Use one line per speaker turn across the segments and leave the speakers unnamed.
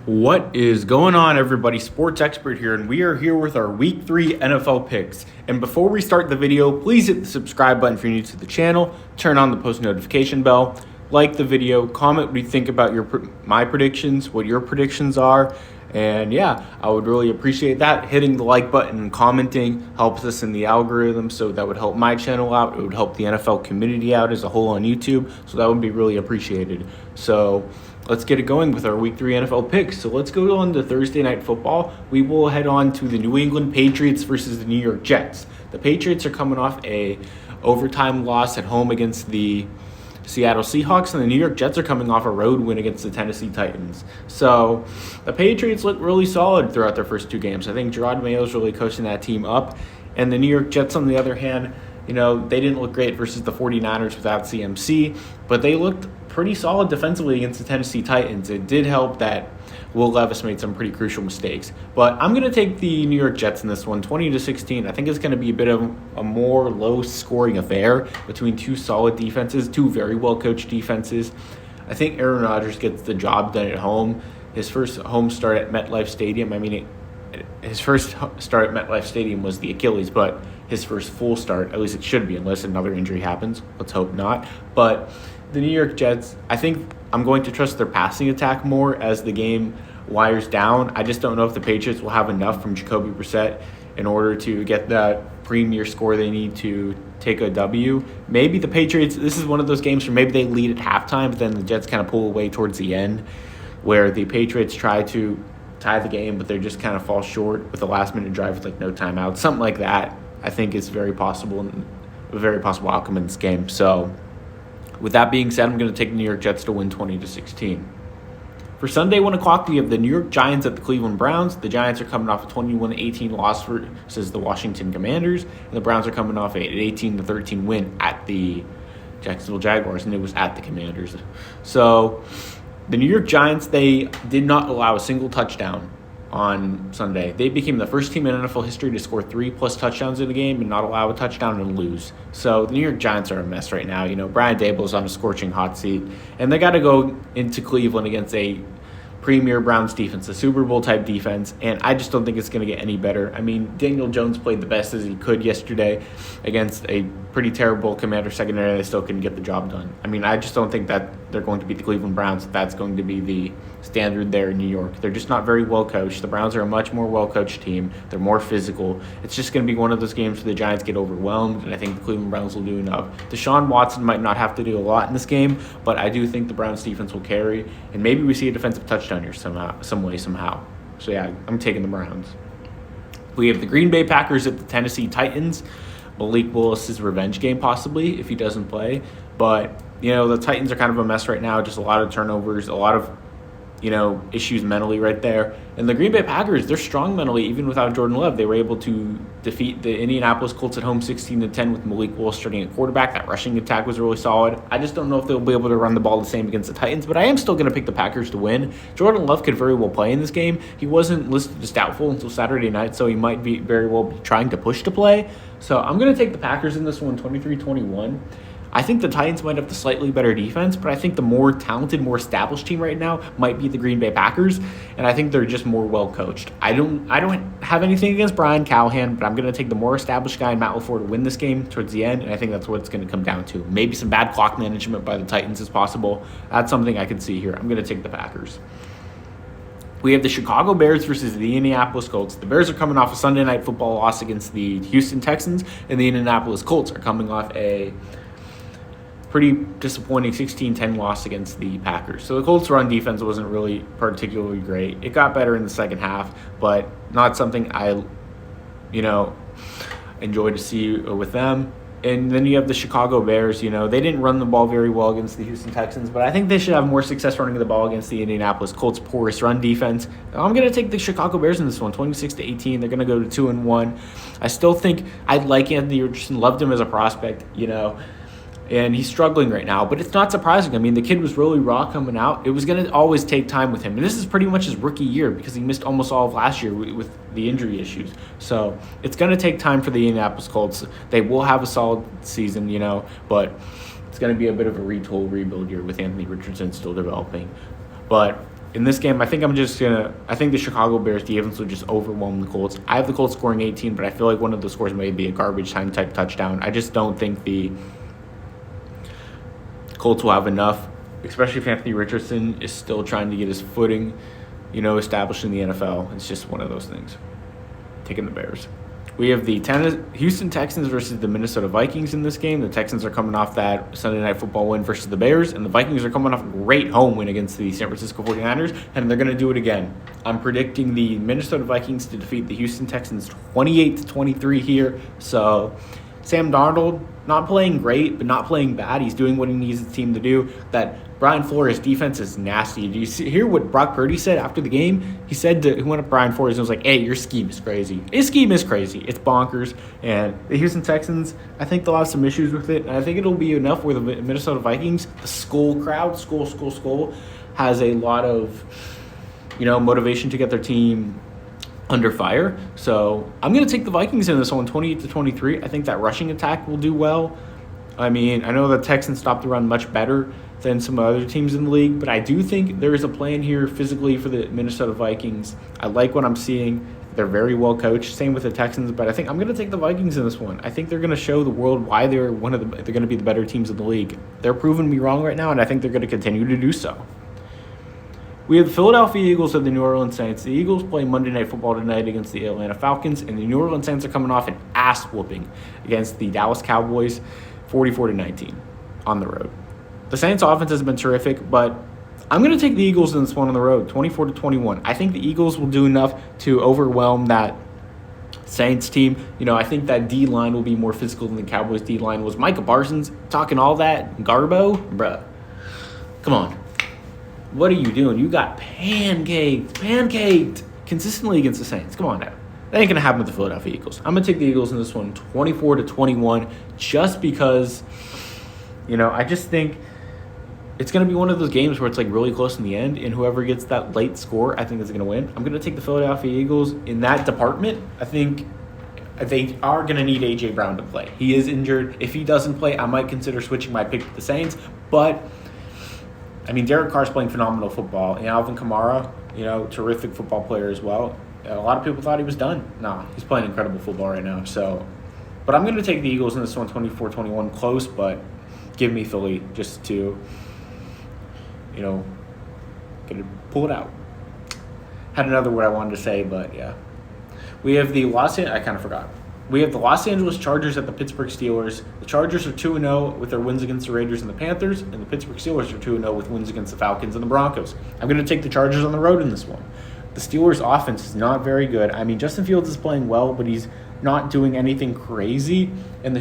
What is going on, everybody? Sports Expert here, and we are here with our Week 3 NFL picks. And before we start the video, please hit the subscribe button if you're new to the channel, turn on the post notification bell, like the video, comment what you think about my predictions, what your predictions are, and yeah, I would really appreciate that. Hitting the like button and commenting helps us in the algorithm, so that would help my channel out. It would help the NFL community out as a whole on YouTube, so that would be really appreciated. So let's get it going with our Week 3 NFL picks. So let's go on to Thursday Night Football. We will head on to the New England Patriots versus the New York Jets. The Patriots are coming off a overtime loss at home against the Seattle Seahawks, and the New York Jets are coming off a road win against the Tennessee Titans. So the Patriots look really solid throughout their first two games. I think Gerard Mayo's really coaching that team up. And the New York Jets, on the other hand, they didn't look great versus the 49ers without CMC, but they looked pretty solid defensively against the Tennessee Titans. It did help that Will Levis made some pretty crucial mistakes. But I'm going to take the New York Jets in this one, 20-16. I think it's going to be a bit of a more low-scoring affair between two solid defenses, two very well-coached defenses. I think Aaron Rodgers gets the job done at home. His first home start at MetLife Stadium, his first start at MetLife Stadium was the Achilles, but his first full start, at least it should be, unless another injury happens. Let's hope not. But the New York Jets, I think I'm going to trust their passing attack more as the game wires down. I just don't know if the Patriots will have enough from Jacoby Brissett in order to get that premier score they need to take a W. Maybe the Patriots, this is one of those games where maybe they lead at halftime, but then the Jets kind of pull away towards the end, where the Patriots try to tie the game, but they just kind of fall short with a last-minute drive with no timeout. Something like that, I think, is very possible, and a very possible outcome in this game. So with that being said, I'm going to take the New York Jets to win 20-16. For Sunday, 1 o'clock, we have the New York Giants at the Cleveland Browns. The Giants are coming off a 21-18 loss versus the Washington Commanders, and the Browns are coming off an 18-13 win at the Jacksonville Jaguars, and it was at the Commanders. So the New York Giants, they did not allow a single touchdown on Sunday. They became the first team in NFL history to score 3+ touchdowns in a game and not allow a touchdown and lose. So the New York Giants are a mess right now. Brian Daboll's on a scorching hot seat, and they got to go into Cleveland against a premier Browns defense, a Super Bowl type defense, and I just don't think it's going to get any better. Daniel Jones played the best as he could yesterday against a pretty terrible Commander secondary. They still couldn't get the job done. I just don't think that they're going to beat the Cleveland Browns. That's going to be the standard there in New York. They're just not very well coached. The Browns are a much more well coached team. They're more physical. It's just going to be one of those games where the Giants get overwhelmed, and I think the Cleveland Browns will do enough. Deshaun Watson might not have to do a lot in this game, but I do think the Browns defense will carry, and maybe we see a defensive touchdown here somehow. So yeah, I'm taking the Browns. We have the Green Bay Packers at the Tennessee Titans. Malik Willis' revenge game possibly if he doesn't play, but the Titans are kind of a mess right now. Just a lot of turnovers, a lot of issues mentally right there. And the Green Bay Packers, they're strong mentally even without Jordan Love. They were able to defeat the Indianapolis Colts at home 16-10 with Malik Willis starting at quarterback. That rushing attack was really solid. I just don't know if they'll be able to run the ball the same against the Titans, but I am still going to pick the Packers to win. Jordan Love could very well play in this game. He wasn't listed as doubtful until Saturday night, so he might be very well be trying to push to play. So I'm going to take the Packers in this one, 23-21. I think the Titans might have the slightly better defense, but I think the more talented, more established team right now might be the Green Bay Packers, and I think they're just more well coached. I don't have anything against Brian Callahan, but I'm going to take the more established guy in Matt LaFleur to win this game towards the end, and I think that's what it's going to come down to. Maybe some bad clock management by the Titans is possible. That's something I can see here. I'm going to take the Packers. We have the Chicago Bears versus the Indianapolis Colts. The Bears are coming off a Sunday Night Football loss against the Houston Texans, and the Indianapolis Colts are coming off a pretty disappointing 16-10 loss against the Packers. So the Colts' run defense wasn't really particularly great. It got better in the second half, but not something I, enjoy to see with them. And then you have the Chicago Bears. They didn't run the ball very well against the Houston Texans, but I think they should have more success running the ball against the Indianapolis Colts' porous run defense. I'm going to take the Chicago Bears in this one, 26-18. They're going to go to 2-1. I still think I like Anthony Richardson, loved him as a prospect, and he's struggling right now, but it's not surprising. The kid was really raw coming out. It was going to always take time with him, and this is pretty much his rookie year because he missed almost all of last year with the injury issues. So it's going to take time for the Indianapolis Colts. They will have a solid season, but it's going to be a bit of a retool, rebuild year with Anthony Richardson still developing. But in this game, I think the Chicago Bears defense will just overwhelm the Colts. I have the Colts scoring 18, but I feel like one of the scores may be a garbage time type touchdown. I just don't think the Colts will have enough, especially if Anthony Richardson is still trying to get his footing, established in the NFL. It's just one of those things. Taking the Bears. We have the Houston Texans versus the Minnesota Vikings in this game. The Texans are coming off that Sunday Night Football win versus the Bears, and the Vikings are coming off a great home win against the San Francisco 49ers, and they're going to do it again. I'm predicting the Minnesota Vikings to defeat the Houston Texans 28-23 here. So Sam Darnold, not playing great, but not playing bad. He's doing what he needs the team to do. That Brian Flores' defense is nasty. Do you hear what Brock Purdy said after the game? He went up to Brian Flores and was like, hey, your scheme is crazy. His scheme is crazy. It's bonkers. And the Houston Texans, I think they'll have some issues with it. And I think it'll be enough where the Minnesota Vikings, the Skull crowd, Skull, has a lot of, motivation to get their team under fire. So I'm going to take the Vikings in this one, 28-23. I think that rushing attack will do well. I mean, I know the Texans stopped the run much better than some other teams in the league, but I do think there is a plan here physically for the Minnesota Vikings. I like what I'm seeing. They're very well coached. Same with the Texans, but I think I'm going to take the Vikings in this one. I think they're going to show the world why they're going to be the better teams in the league. They're proving me wrong right now, and I think they're going to continue to do so. We have the Philadelphia Eagles and the New Orleans Saints. The Eagles play Monday Night Football tonight against the Atlanta Falcons, and the New Orleans Saints are coming off an ass whooping against the Dallas Cowboys, 44-19 on the road. The Saints offense has been terrific, but I'm going to take the Eagles in this one on the road, 24-21. I think the Eagles will do enough to overwhelm that Saints team. I think that D-line will be more physical than the Cowboys D-line was. Micah Parsons talking all that garbo? Bruh, come on. What are you doing? You got pancaked consistently against the Saints. Come on now. That ain't going to happen with the Philadelphia Eagles. I'm going to take the Eagles in this one, 24-21, just because, I just think it's going to be one of those games where it's like really close in the end, and whoever gets that late score, I think is going to win. I'm going to take the Philadelphia Eagles in that department. I think they are going to need A.J. Brown to play. He is injured. If he doesn't play, I might consider switching my pick to the Saints, but Derek Carr's playing phenomenal football, and Alvin Kamara, terrific football player as well. A lot of people thought he was done. No, he's playing incredible football right now. But I'm going to take the Eagles in this one, 24-21, close, but give me Philly just to, pull it out. Had another word I wanted to say, but yeah. We have I kind of forgot. We have the Los Angeles Chargers at the Pittsburgh Steelers. The Chargers are 2-0 with their wins against the Raiders and the Panthers, and the Pittsburgh Steelers are 2-0 with wins against the Falcons and the Broncos. I'm going to take the Chargers on the road in this one. The Steelers' offense is not very good. Justin Fields is playing well, but he's not doing anything crazy. And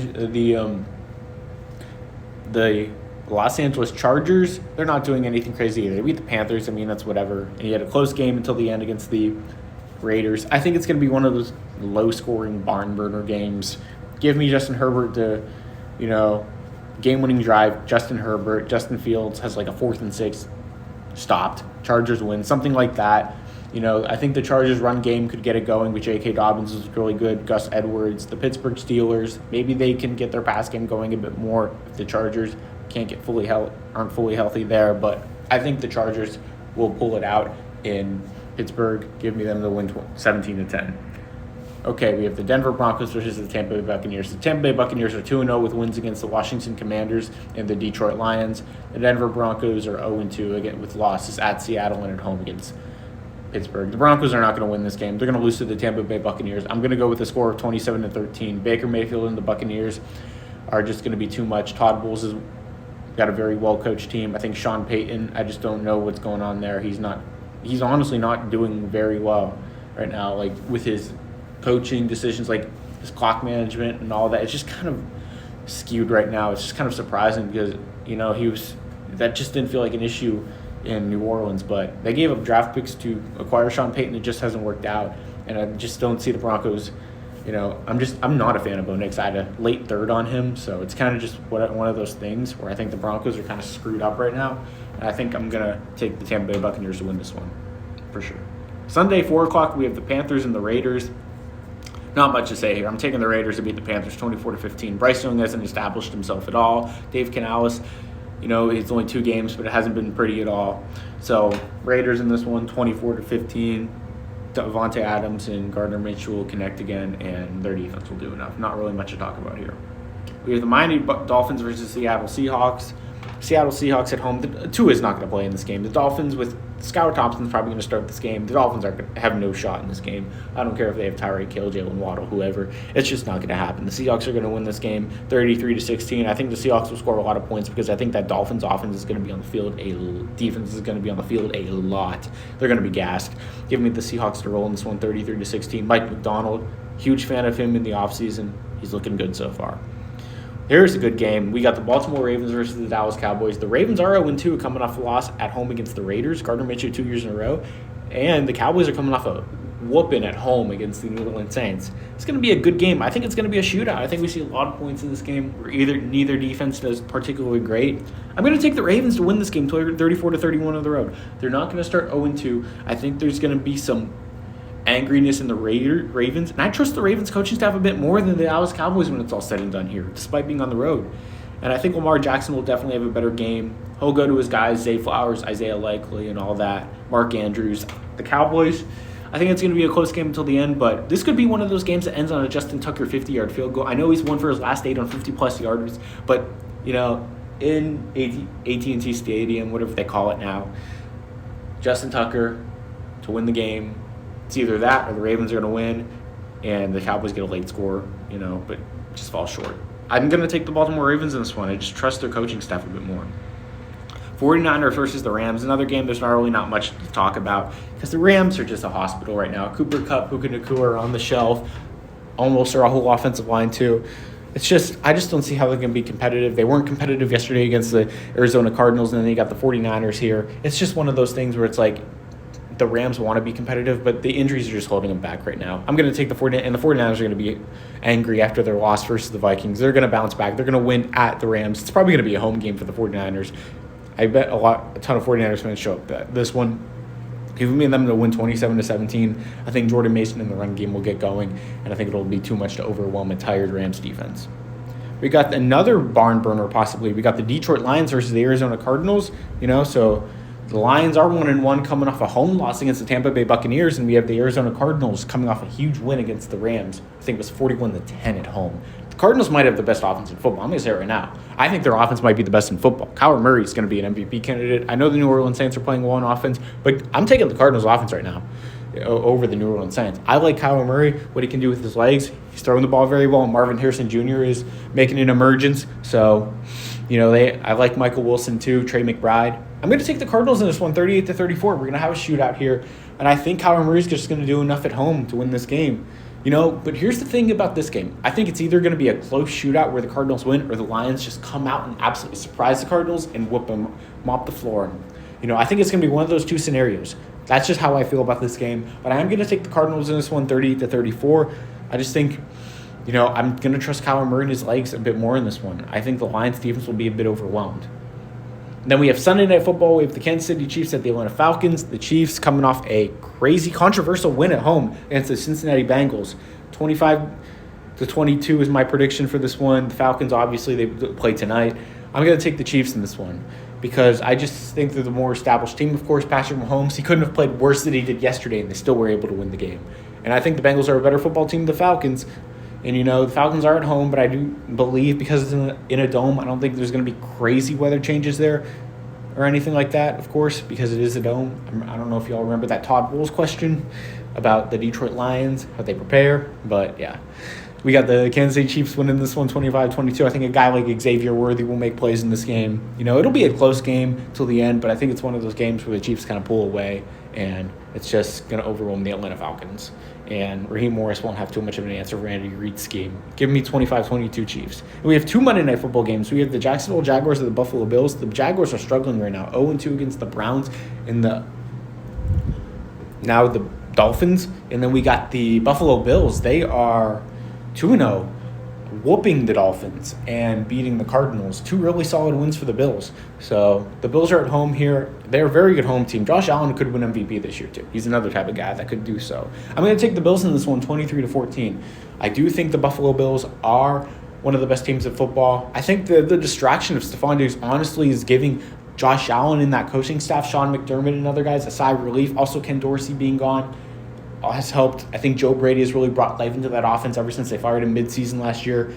the Los Angeles Chargers, they're not doing anything crazy either. They beat the Panthers. That's whatever. And he had a close game until the end against the Raiders. I think it's going to be one of those low-scoring barn burner games. Give me Justin Herbert to, game-winning drive. Justin Fields has like a 4th and 6 stopped. Chargers win, something like that. I think the Chargers' run game could get it going with J.K. Dobbins is really good. Gus Edwards, the Pittsburgh Steelers, maybe they can get their pass game going a bit more if the Chargers aren't fully healthy there. But I think the Chargers will pull it out in Pittsburgh. Give me them to win 17-10. Okay, we have the Denver Broncos versus the Tampa Bay Buccaneers. The Tampa Bay Buccaneers are 2-0 with wins against the Washington Commanders and the Detroit Lions. The Denver Broncos are 0-2 again with losses at Seattle and at home against Pittsburgh. The Broncos are not going to win this game. They're going to lose to the Tampa Bay Buccaneers. I'm going to go with a score of 27-13. Baker Mayfield and the Buccaneers are just going to be too much. Todd Bowles has got a very well-coached team. I think Sean Payton, I just don't know what's going on there. He's honestly not doing very well right now, like with his coaching decisions, like his clock management and all that. It's just kind of skewed right now. It's just kind of surprising because, that just didn't feel like an issue in New Orleans, but they gave up draft picks to acquire Sean Payton. It just hasn't worked out, and I just don't see the Broncos. I'm not a fan of Bo Nix. I had a late third on him, so it's kind of just one of those things where I think the Broncos are kind of screwed up right now, and I think I'm gonna take the Tampa Bay Buccaneers to win this one for sure. Sunday, 4:00, we have the Panthers and the Raiders. Not much to say here. I'm taking the Raiders to beat the Panthers 24-15. Bryce Young hasn't established himself at all. Dave Canales, It's only 2 games, but it hasn't been pretty at all. So Raiders in this one, 24-15. Devontae Adams and Gardner Minshew will connect again, and their defense will do enough. Not really much to talk about here. We have the Miami Dolphins versus Seattle Seahawks. Seattle Seahawks at home. Tua is not going to play in this game. The Dolphins with Skylar Thompson's probably going to start this game. The Dolphins have no shot in this game. I don't care if they have Tyreek Hill, Jalen Waddle, whoever. It's just not going to happen. The Seahawks are going to win this game 33-16. I think the Seahawks will score a lot of points because I think that Dolphins offense is going to be on the field. Defense is going to be on the field a lot. They're going to be gassed. Give me the Seahawks to roll in this one 33-16. Mike McDonald, huge fan of him in the offseason. He's looking good so far. Here's a good game. We got the Baltimore Ravens versus the Dallas Cowboys. The Ravens are 0-2 coming off a loss at home against the Raiders. Gardner Minshew 2 years in a row. And the Cowboys are coming off a whooping at home against the New Orleans Saints. It's going to be a good game. I think it's going to be a shootout. I think we see a lot of points in this game where neither defense does particularly great. I'm going to take the Ravens to win this game 34-31 on the road. They're not going to start 0-2. I think there's going to be some angriness in the Ravens. And I trust the Ravens coaching staff a bit more than the Dallas Cowboys when it's all said and done here, despite being on the road. And I think Lamar Jackson will definitely have a better game. He'll go to his guys, Zay Flowers, Isaiah Likely, and all that. Mark Andrews. The Cowboys, I think it's going to be a close game until the end, but this could be one of those games that ends on a Justin Tucker 50-yard field goal. I know he's won for his last 8 on 50-plus yarders, but, in AT&T Stadium, whatever they call it now, Justin Tucker to win the game. It's either that or the Ravens are going to win and the Cowboys get a late score, but just fall short. I'm going to take the Baltimore Ravens in this one. I just trust their coaching staff a bit more. 49ers versus the Rams. Another game there's not much to talk about because the Rams are just a hospital right now. Cooper Kupp, Puka Nacua are on the shelf. Almost our whole offensive line too. I just don't see how they're going to be competitive. They weren't competitive yesterday against the Arizona Cardinals, and then you got the 49ers here. It's just one of those things where it's like, the Rams want to be competitive, but the injuries are just holding them back right now. I'm going to take the 49ers, and the 49ers are going to be angry after their loss versus the Vikings. They're going to bounce back. They're going to win at the Rams. It's probably going to be a home game for the 49ers. I bet a ton of 49ers fans show up this one. Giving me them to win 27-17. I think Jordan Mason in the run game will get going, and I think it'll be too much to overwhelm a tired Rams defense. We got another barn burner possibly. We got the Detroit Lions versus the Arizona Cardinals, so the Lions are 1-1 coming off a home loss against the Tampa Bay Buccaneers, and we have the Arizona Cardinals coming off a huge win against the Rams. I think it was 41-10 at home. The Cardinals might have the best offense in football. I'm going to say it right now. I think their offense might be the best in football. Kyler Murray is going to be an MVP candidate. I know the New Orleans Saints are playing well on offense, but I'm taking the Cardinals offense right now over the New Orleans Saints. I like Kyler Murray, what he can do with his legs. He's throwing the ball very well, and Marvin Harrison Jr. is making an emergence. So, I like Michael Wilson too, Trey McBride. I'm going to take the Cardinals in this one, 38-34. We're going to have a shootout here, and I think Kyler Murray's just going to do enough at home to win this game. But here's the thing about this game. I think it's either going to be a close shootout where the Cardinals win or the Lions just come out and absolutely surprise the Cardinals and whoop them, mop the floor. I think it's going to be one of those two scenarios. That's just how I feel about this game. But I am going to take the Cardinals in this one, 38-34. I just think, I'm going to trust Kyler Murray and his legs a bit more in this one. I think the Lions defense will be a bit overwhelmed. Then we have Sunday Night Football. We have the Kansas City Chiefs at the Atlanta Falcons. The Chiefs coming off a crazy, controversial win at home against the Cincinnati Bengals. 25-22 is my prediction for this one. The Falcons, obviously, they play tonight. I'm going to take the Chiefs in this one because I just think they're the more established team. Of course, Patrick Mahomes, he couldn't have played worse than he did yesterday, and they still were able to win the game. And I think the Bengals are a better football team than the Falcons. And, the Falcons are at home, but I do believe because it's in a dome, I don't think there's going to be crazy weather changes there or anything like that, of course, because it is a dome. I don't know if you all remember that Todd Bowles question about the Detroit Lions, how they prepare. But, yeah, we got the Kansas City Chiefs winning this one 25-22. I think a guy like Xavier Worthy will make plays in this game. It'll be a close game till the end, but I think it's one of those games where the Chiefs kind of pull away, and it's just going to overwhelm the Atlanta Falcons. And Raheem Morris won't have too much of an answer for Andy Reid's scheme. Give me 25-22 Chiefs. And we have 2 Monday Night Football games. We have the Jacksonville Jaguars and the Buffalo Bills. The Jaguars are struggling right now, 0-2 against the Browns and the Dolphins. And then we got the Buffalo Bills. They are 2-0, whooping the Dolphins and beating the Cardinals. 2 really solid wins for the Bills. So the Bills are at home here. They're a very good home team. Josh Allen could win MVP this year too. He's another type of guy that could do so. I'm going to take the Bills in this one, 23-14. I do think the Buffalo Bills are one of the best teams in football. I think the distraction of Stephon Diggs honestly is giving Josh Allen and that coaching staff, Sean McDermott and other guys, a sigh of relief. Also, Ken Dorsey being gone has helped. I think Joe Brady has really brought life into that offense ever since they fired him midseason last year.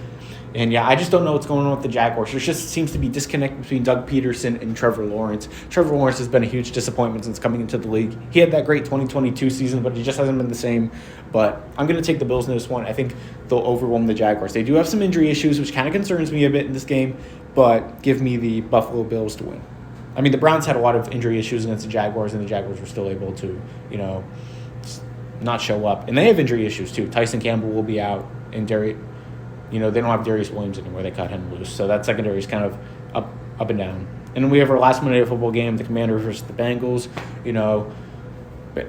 And, yeah, I just don't know what's going on with the Jaguars. There just seems to be disconnect between Doug Peterson and Trevor Lawrence. Trevor Lawrence has been a huge disappointment since coming into the league. He had that great 2022 season, but he just hasn't been the same. But I'm going to take the Bills in this one. I think they'll overwhelm the Jaguars. They do have some injury issues, which kind of concerns me a bit in this game, but give me the Buffalo Bills to win. I mean, the Browns had a lot of injury issues against the Jaguars, and the Jaguars were still able to, not show up. And they have injury issues, too. Tyson Campbell will be out, and they don't have Darius Williams anymore. They cut him loose. So that secondary is kind of up and down. And then we have our last Monday Night Football game, the Commanders versus the Bengals.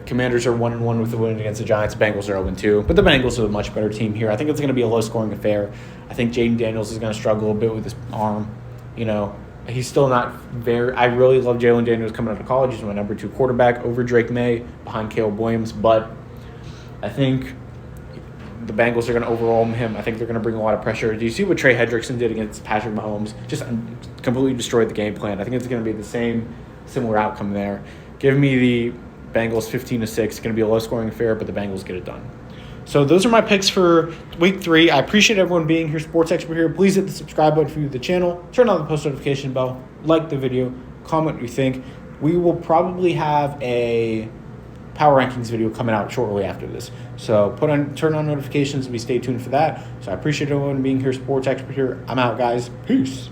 Commanders are 1-1 with the win against the Giants. Bengals are 0-2. But the Bengals are a much better team here. I think it's going to be a low-scoring affair. I think Jaden Daniels is going to struggle a bit with his arm. He's still not very – I really love Jalen Daniels coming out of college. He's my number 2 quarterback over Drake May behind Caleb Williams. But I think the Bengals are going to overwhelm him. I think they're going to bring a lot of pressure. Do you see what Trey Hendrickson did against Patrick Mahomes? Just completely destroyed the game plan. I think it's going to be the similar outcome there. Give me the Bengals 15-6. It's going to be a low-scoring affair, but the Bengals get it done. So those are my picks for Week 3. I appreciate everyone being here, Sports Expert here. Please hit the subscribe button for the channel. Turn on the post notification bell. Like the video. Comment what you think. We will probably have a Power Rankings video coming out shortly after this. So turn on notifications and stay tuned for that. So I appreciate everyone being here, Sports Expert here. I'm out, guys. Peace.